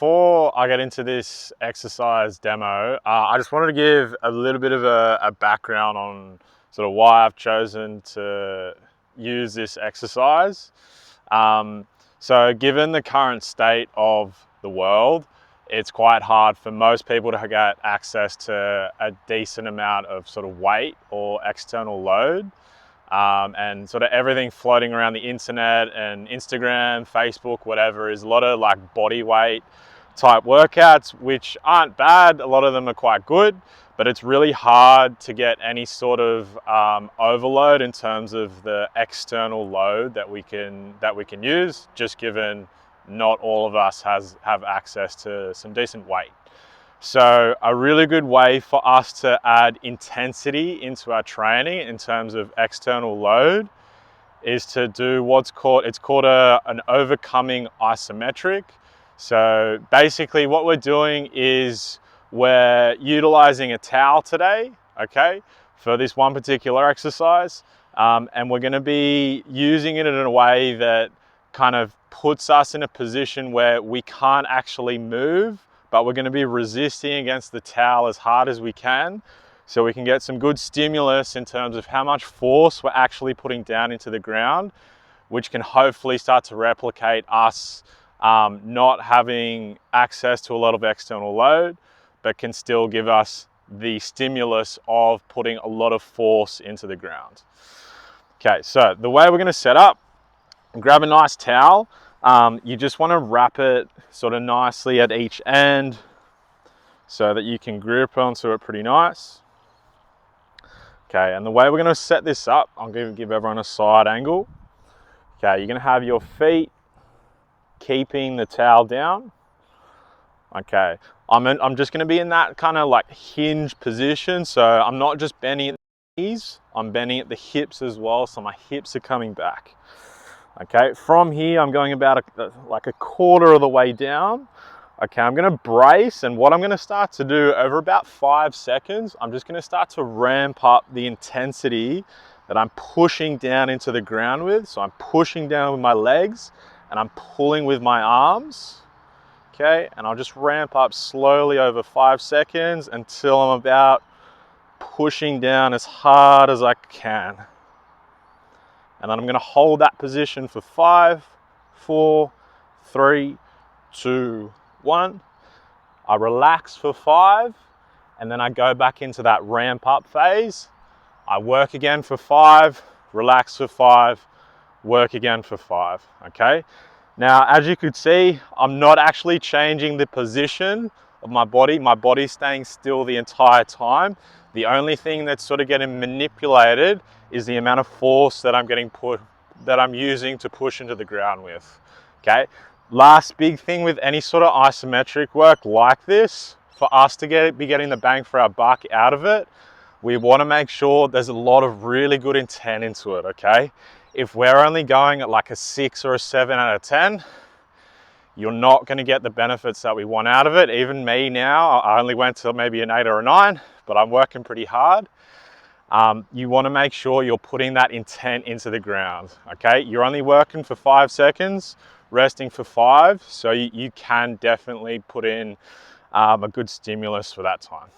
before I get into this exercise demo, I just wanted to give a little bit of a background on sort of why I've chosen to use this exercise. So given the current state of the world, it's quite hard for most people to get access to a decent amount of sort of weight or external load. And sort of everything floating around the internet and Instagram, Facebook, whatever, is a lot of like body weight type workouts, which aren't bad. A lot of them are quite good, but it's really hard to get any sort of overload in terms of the external load that we can use, just given not all of us have access to some decent weight. So a really good way for us to add intensity into our training in terms of external load is to do what's called, an overcoming isometric. So basically what we're doing is we're utilizing a towel today, okay, for this one particular exercise. And we're gonna be using it in a way that kind of puts us in a position where we can't actually move, but we're going to be resisting against the towel as hard as we can, so we can get some good stimulus in terms of how much force we're actually putting down into the ground, which can hopefully start to replicate us not having access to a lot of external load, but can still give us the stimulus of putting a lot of force into the ground. Okay, so the way we're going to set up, grab a nice towel. You just want to wrap it sort of nicely at each end so that you can grip onto it pretty nice. Okay, and the way we're going to set this up, I'm going to give everyone a side angle. Okay, you're going to have your feet keeping the towel down. Okay, I'm just going to be in that kind of like hinge position, so I'm not just bending at the knees, I'm bending at the hips as well, so my hips are coming back. Okay, from here I'm going about like a quarter of the way down. Okay, I'm going to brace, and what I'm going to start to do over about 5 seconds, I'm just going to start to ramp up the intensity that I'm pushing down into the ground with. So I'm pushing down with my legs and I'm pulling with my arms. Okay, and I'll just ramp up slowly over 5 seconds until I'm about pushing down as hard as I can. And then I'm going to hold that position for 5, 4, 3, 2, 1. I relax for 5, and then I go back into that ramp up phase. I work again for 5, relax for 5, work again for 5, okay? Now, as you could see, I'm not actually changing the position of my body. My body's staying still the entire time. The only thing that's sort of getting manipulated is the amount of force that I'm using to push into the ground with, okay? Last big thing with any sort of isometric work like this, for us to be getting the bang for our buck out of it, we want to make sure there's a lot of really good intent into it, okay? If we're only going at like a 6 or a 7 out of 10, you're not going to get the benefits that we want out of it. Even me now, I only went to maybe an 8 or a 9, but I'm working pretty hard. You want to make sure you're putting that intent into the ground, okay? You're only working for 5 seconds, resting for 5, so you can definitely put in a good stimulus for that time.